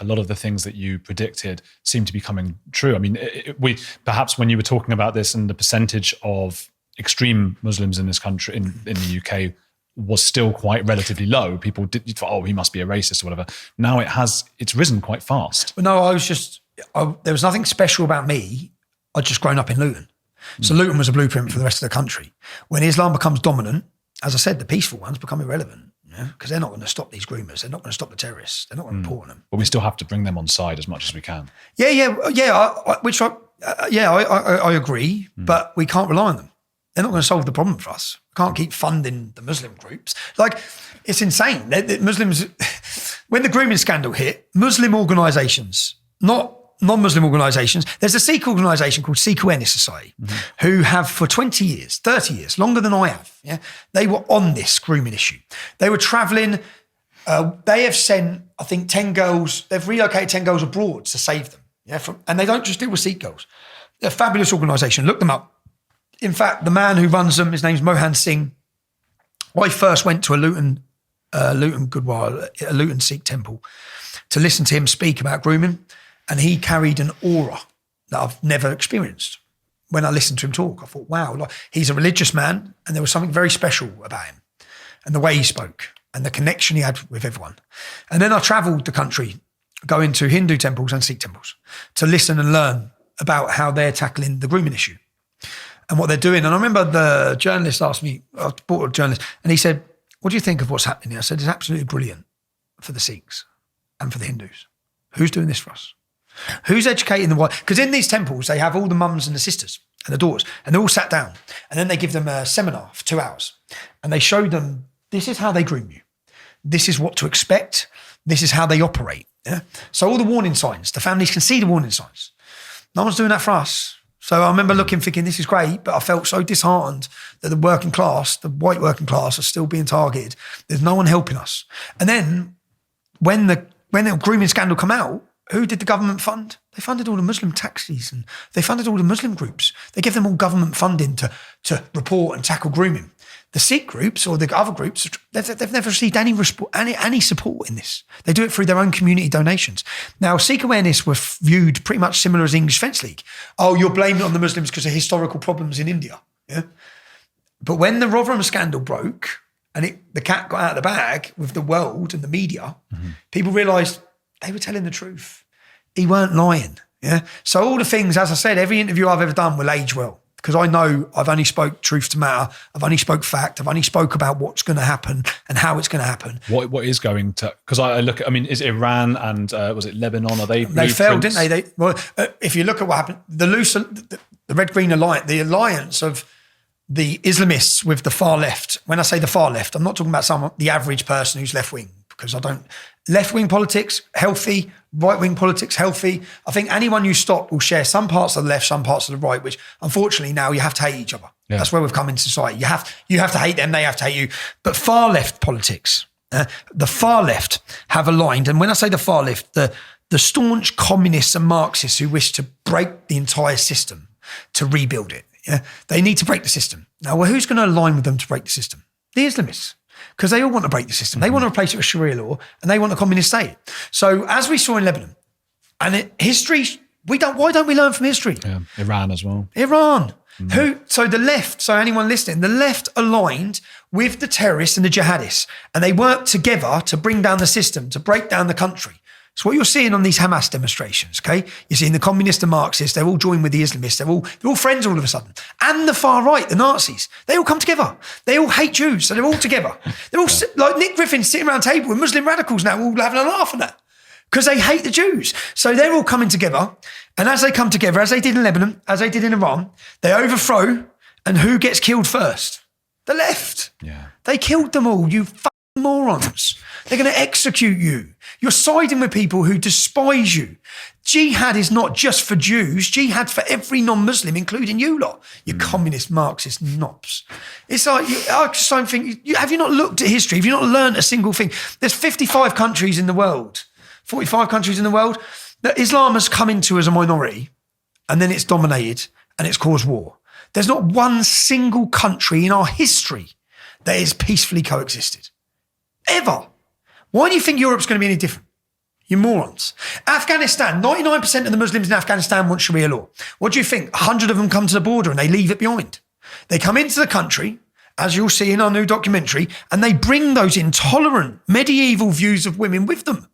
a lot of the things that you predicted seem to be coming true. I mean, we perhaps when you were talking about this and the percentage of extreme Muslims in this country, in the UK, was still quite relatively low. People did thought, oh, he must be a racist or whatever. Now it's risen quite fast. But no, there was nothing special about me. I'd just grown up in Luton. So Luton was a blueprint for the rest of the country. When Islam becomes dominant, as I said, the peaceful ones become irrelevant. Because they're not going to stop these groomers. They're not going to stop the terrorists. They're not going to report them. But we still have to bring them on side as much as we can. Yeah. I agree. But we can't rely on them. They're not going to solve the problem for us. We can't keep funding the Muslim groups. Like, it's insane. Muslims, when the grooming scandal hit, Muslim organisations, not non-Muslim organisations, there's a Sikh organisation called Sikh Awareness Society, who have for 20 years, 30 years, longer than I have, they were on this grooming issue. They were travelling, they have sent, I think, 10 girls, they've relocated 10 girls abroad to save them. And they don't just deal with Sikh girls. They're a fabulous organisation, look them up. In fact, the man who runs them, his name's Mohan Singh. I first went to a Luton Sikh temple to listen to him speak about grooming, and he carried an aura that I've never experienced. When I listened to him talk, I thought, wow, like, he's a religious man, and there was something very special about him, and the way he spoke, and the connection he had with everyone. And then I travelled the country, going to Hindu temples and Sikh temples, to listen and learn about how they're tackling the grooming issue and what they're doing. And I remember the journalist asked me, I brought a journalist, and he said, what do you think of what's happening here? I said, it's absolutely brilliant for the Sikhs and for the Hindus. Who's doing this for us? Who's educating the wife? Because in these temples, they have all the mums and the sisters and the daughters, and they're all sat down. And then they give them a seminar for 2 hours. And they show them, this is how they groom you. This is what to expect. This is how they operate. Yeah? So all the warning signs, the families can see the warning signs. No one's doing that for us. So I remember looking, thinking, this is great, but I felt so disheartened that the working class, the white working class, are still being targeted. There's no one helping us. And then when the grooming scandal come out, who did the government fund? They funded all the Muslim taxis, and they funded all the Muslim groups. They give them all government funding to report and tackle grooming. The Sikh groups or the other groups, they've never received any support in this. They do it through their own community donations. Now, Sikh Awareness were viewed pretty much similar as English Fence League. Oh, you're blaming it on the Muslims because of historical problems in India. Yeah. But when the Rotherham scandal broke and the cat got out of the bag with the world and the media, people realised they were telling the truth. He weren't lying. Yeah. So all the things, as I said, every interview I've ever done will age well. Because I know I've only spoke truth to matter. I've only spoke fact. I've only spoke about what's going to happen and how it's going to happen. What is going to? Because I look at, I mean, is Iran and was it Lebanon? Are they? They failed, didn't they? If you look at what happened, the Red Green Alliance, the alliance of the Islamists with the far left. When I say the far left, I'm not talking about the average person who's left wing, because I don't. Left wing politics healthy. Right wing politics healthy. I think anyone you stop will share some parts of the left, some parts of the right, which unfortunately now you have to hate each other. Yeah. That's where we've come in society. You have to hate them, they have to hate you. But far left politics, the far left have aligned, and when I say the far left, the staunch communists and Marxists who wish to break the entire system to rebuild it. Yeah? They need to break the system. Now, well, who's going to align with them to break the system? The Islamists. Because they all want to break the system. They want to replace it with Sharia law, and they want a communist state. So as we saw in Lebanon, and history, why don't we learn from history? Yeah, Iran as well. Iran. So the left, so anyone listening, the left aligned with the terrorists and the jihadists, and they worked together to bring down the system, to break down the country. It's what you're seeing on these Hamas demonstrations, okay? You're seeing the communists and Marxists, they're all joined with the Islamists, they're all friends all of a sudden. And the far right, the Nazis, they all come together. They all hate Jews, so they're all together. They're all, like Nick Griffin sitting around a table with Muslim radicals now, all having a laugh at that, because they hate the Jews. So they're all coming together, and as they come together, as they did in Lebanon, as they did in Iran, they overthrow, and who gets killed first? The left. Yeah. They killed them all, you morons. They're going to execute you. You're siding with people who despise you. Jihad is not just for Jews. Jihad's for every non-Muslim, including you lot. You communist, Marxist knobs. It's like, I just don't think, have you not looked at history? Have you not learned a single thing? There's 55 countries in the world, 45 countries in the world that Islam has come into as a minority, and then it's dominated and it's caused war. There's not one single country in our history that has peacefully coexisted. Ever. Why do you think Europe's going to be any different? You morons. Afghanistan, 99% of the Muslims in Afghanistan want Sharia law. What do you think? 100 of them come to the border and they leave it behind. They come into the country, as you'll see in our new documentary, and they bring those intolerant medieval views of women with them.